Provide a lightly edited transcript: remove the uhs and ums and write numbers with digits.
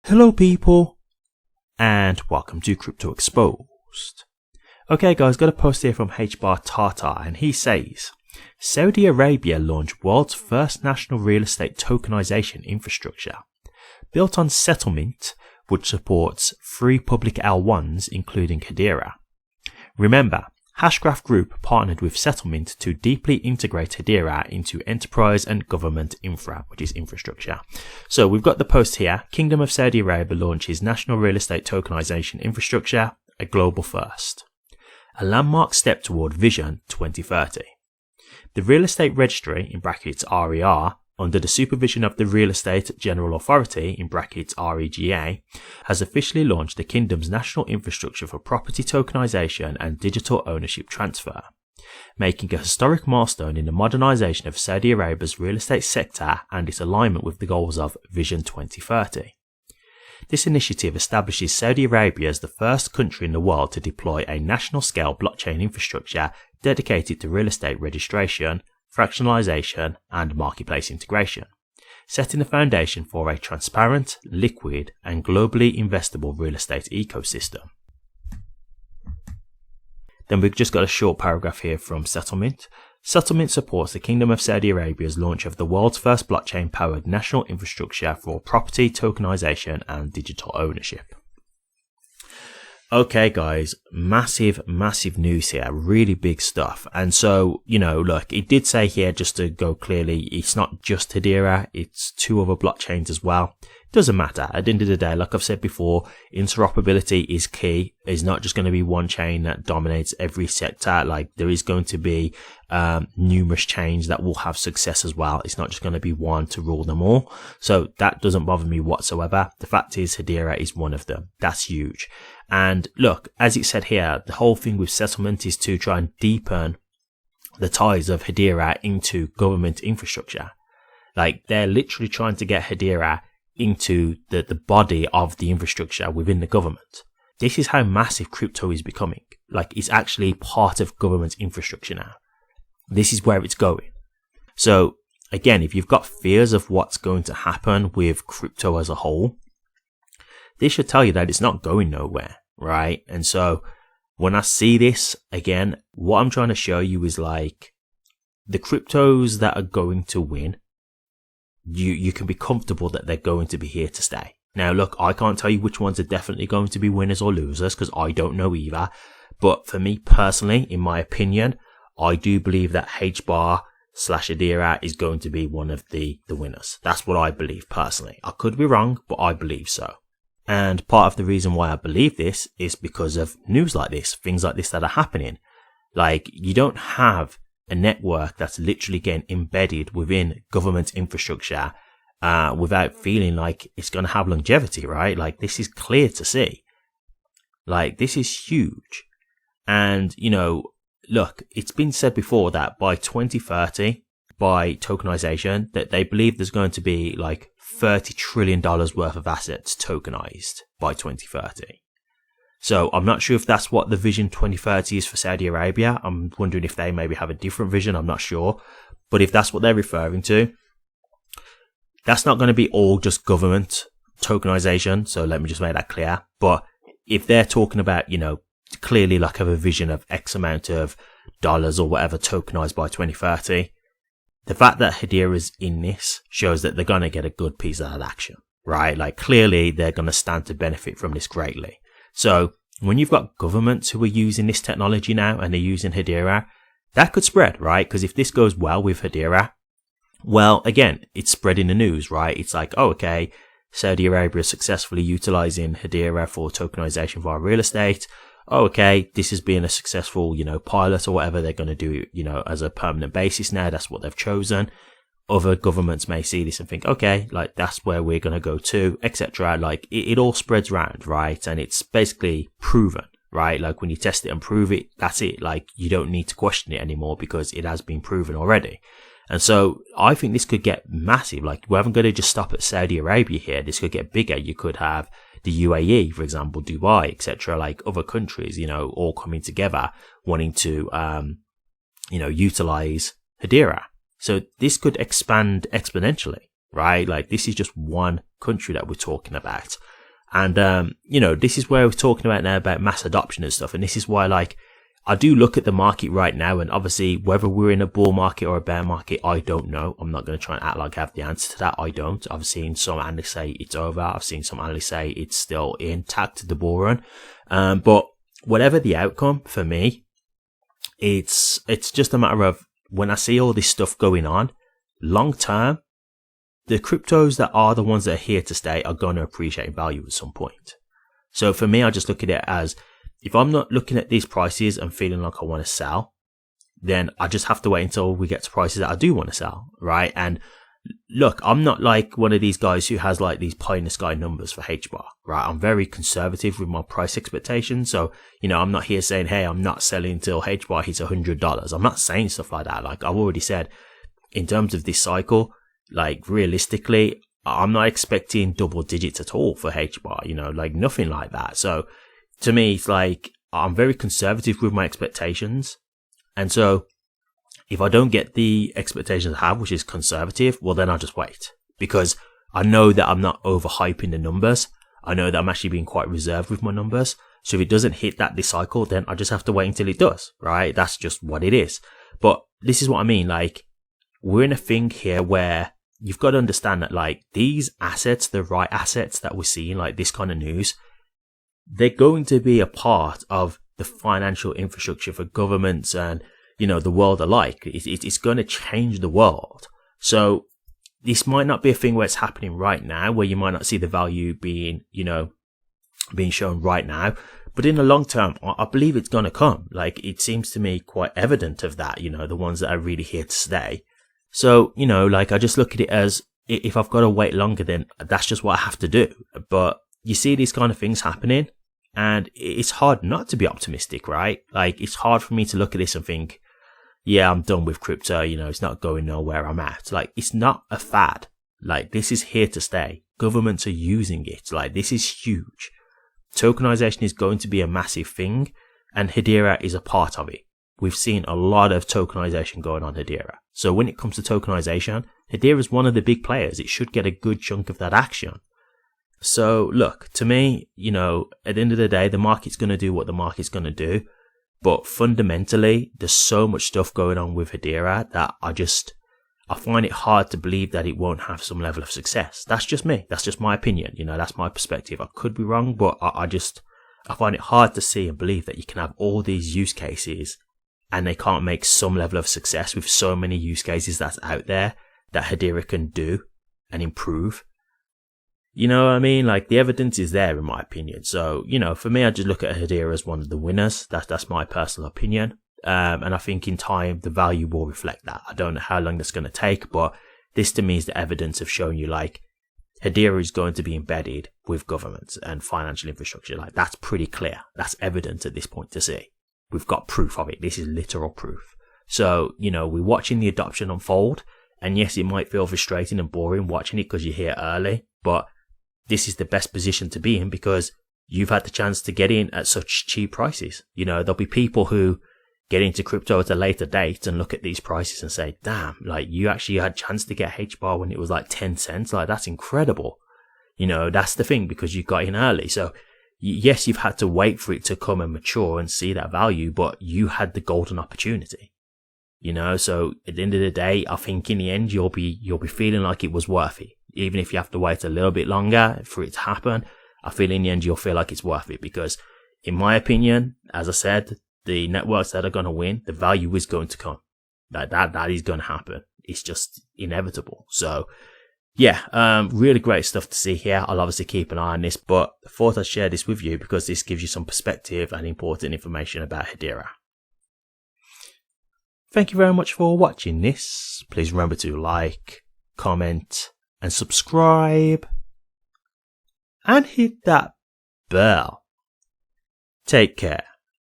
Hello people, and welcome to Crypto Exposed. Okay guys, got a post here from HBAR Tata, and he says, Saudi Arabia launched world's first national real estate tokenization infrastructure, built on settlement which supports free public L1s including Hedera. Remember, Hashgraph Group partnered with Settlement to deeply integrate Hedera into enterprise and government infra, which is infrastructure. So we've got the post here. Kingdom of Saudi Arabia launches national real estate tokenization infrastructure, a global first. A landmark step toward Vision 2030. The Real Estate Registry, in brackets RER, under the supervision of the Real Estate General Authority, in brackets REGA, has officially launched the Kingdom's national infrastructure for property tokenization and digital ownership transfer, making a historic milestone in the modernization of Saudi Arabia's real estate sector and its alignment with the goals of Vision 2030. This initiative establishes Saudi Arabia as the first country in the world to deploy a national-scale blockchain infrastructure dedicated to real estate registration, fractionalization, and marketplace integration, setting the foundation for a transparent, liquid, and globally investable real estate ecosystem. Then we've just got a short paragraph here from Settlement. Settlement supports the Kingdom of Saudi Arabia's launch of the world's first blockchain-powered national infrastructure for property tokenization and digital ownership. Okay guys, massive news here, really big stuff. And so, look, it did say here, just to go clearly, it's not just Hedera, it's two other blockchains as well. Doesn't matter. At the end of the day, like I've said before, interoperability is key. It's not just going to be one chain that dominates every sector. Like, there is going to be numerous chains that will have success as well. It's not just going to be one to rule them all. So that doesn't bother me whatsoever. The fact is, Hedera is one of them. That's huge. And look, as it said here, the whole thing with Settlement is to try and deepen the ties of Hedera into government infrastructure. Like, they're literally trying to get Hedera into the body of the infrastructure within the government. This is how massive crypto is becoming. Like, it's actually part of government infrastructure now. This is where it's going. So again, if you've got fears of what's going to happen with crypto as a whole, this should tell you that it's not going nowhere, right? And so when I see this, again, what I'm trying to show you is like the cryptos that are going to win, you can be comfortable that they're going to be here to stay. Now, look, I can't tell you which ones are definitely going to be winners or losers because I don't know either. But for me personally, in my opinion, I do believe that HBAR/Hedera is going to be one of the winners. That's what I believe personally. I could be wrong, but I believe so. And part of the reason why I believe this is because of news like this, things like this that are happening. Like, you don't have a network that's literally getting embedded within government infrastructure without feeling like it's going to have longevity, right? Like, this is clear to see. Like, this is huge. And, look, it's been said before that by 2030, by tokenization, that they believe there's going to be like $30 trillion worth of assets tokenized by 2030. So I'm not sure if that's what the Vision 2030 is for Saudi Arabia. I'm wondering if they maybe have a different vision. I'm not sure. But if that's what they're referring to, that's not going to be all just government tokenization. So let me just make that clear. But if they're talking about, clearly like have a vision of X amount of dollars or whatever tokenized by 2030, the fact that Hedera is in this shows that they're going to get a good piece of that action, right? Like, clearly they're going to stand to benefit from this greatly. So when you've got governments who are using this technology now and they're using Hedera, that could spread, right? Because if this goes well with Hedera, well, again, it's spreading the news, right? It's like, oh, okay, Saudi Arabia is successfully utilizing Hedera for tokenization via real estate. Oh, okay, this has been a successful, pilot or whatever they're going to do, as a permanent basis now. That's what they've chosen. Other governments may see this and think, okay, like, that's where we're going to go to, etc. Like, it all spreads around, right? And it's basically proven, right? Like, when you test it and prove it, that's it. Like, you don't need to question it anymore because it has been proven already. And so I think this could get massive. Like, we haven't got to just stop at Saudi Arabia here. This could get bigger. You could have the UAE, for example, Dubai, etc., like other countries, all coming together, wanting to, utilize Hedera. So this could expand exponentially. right? Like this is just one country that we're talking about. And, you know, this is where we're talking about now about mass adoption and stuff. And this is why, like, I do look at the market right now, and obviously whether we're in a bull market or a bear market, I don't know. I'm not going to try and act like I have the answer to that. I don't. I've seen some analysts say it's over. I've seen some analysts say it's still intact, the bull run. But whatever the outcome for me, it's just a matter of when I see all this stuff going on, long term, the cryptos that are the ones that are here to stay are going to appreciate value at some point. So for me, I just look at it as, if I'm not looking at these prices and feeling like I want to sell, then I just have to wait until we get to prices that I do want to sell, right? And look, I'm not like one of these guys who has like these pie in the sky numbers for HBAR, right? I'm very conservative with my price expectations. So, you know, I'm not here saying, hey, I'm not selling until HBAR hits $100. I'm not saying stuff like that. Like I've already said, in terms of this cycle, like realistically, I'm not expecting double digits at all for HBAR, you know, like nothing like that. So to me, it's like I'm very conservative with my expectations. And so if I don't get the expectations I have, which is conservative, well, then I'll just wait, because I know that I'm not overhyping the numbers. I know that I'm actually being quite reserved with my numbers. So if it doesn't hit that this cycle, then I just have to wait until it does, right? That's just what it is. But this is what I mean. Like, we're in a thing here where you've got to understand that, like, these assets, the right assets that we're seeing, like this kind of news, they're going to be a part of the financial infrastructure for governments and, you know, the world alike. It's going to change the world. So this might not be a thing where it's happening right now, where you might not see the value being, you know, being shown right now. But in the long term, I believe it's going to come. Like, it seems to me quite evident of that, you know, the ones that are really here to stay. So, you know, like, I just look at it as, if I've got to wait longer, then that's just what I have to do. But you see these kind of things happening, and it's hard not to be optimistic, right? Like, it's hard for me to look at this and think, yeah, I'm done with crypto, you know, it's not going nowhere, I'm out. Like, it's not a fad. Like, this is here to stay. Governments are using it. Like, this is huge. Tokenization is going to be a massive thing, and Hedera is a part of it. We've seen a lot of tokenization going on Hedera. So when it comes to tokenization, Hedera is one of the big players. It should get a good chunk of that action. So look, to me, you know, at the end of the day, the market's going to do what the market's going to do. But fundamentally, there's so much stuff going on with Hedera that I find it hard to believe that it won't have some level of success. That's just me. That's just my opinion. You know, that's my perspective. I could be wrong, but I find it hard to see and believe that you can have all these use cases and they can't make some level of success with so many use cases that's out there that Hedera can do and improve. You know what I mean? Like, the evidence is there, in my opinion. So, you know, for me, I just look at Hedera as one of the winners. That's my personal opinion. And I think in time, the value will reflect that. I don't know how long that's going to take, but this to me is the evidence of showing you, like, Hedera is going to be embedded with governments and financial infrastructure. Like, that's pretty clear. That's evident at this point to see. We've got proof of it. This is literal proof. So, you know, we're watching the adoption unfold. And yes, it might feel frustrating and boring watching it because you're here early, but this is the best position to be in because you've had the chance to get in at such cheap prices. You know, there'll be people who get into crypto at a later date and look at these prices and say, damn, like, you actually had a chance to get HBAR when it was like 10 cents. Like, that's incredible. You know, that's the thing, because you got in early. So yes, you've had to wait for it to come and mature and see that value, but you had the golden opportunity. You know, so at the end of the day, I think in the end, you'll be feeling like it was worth it. Even if you have to wait a little bit longer for it to happen, I feel in the end, you'll feel like it's worth it because, in my opinion, as I said, the networks that are going to win, the value is going to come. That is going to happen. It's just inevitable. So yeah, really great stuff to see here. I'll obviously keep an eye on this, but I thought I'd share this with you because this gives you some perspective and important information about Hedera. Thank you very much for watching this. Please remember to like, comment, and subscribe. And hit that bell. Take care.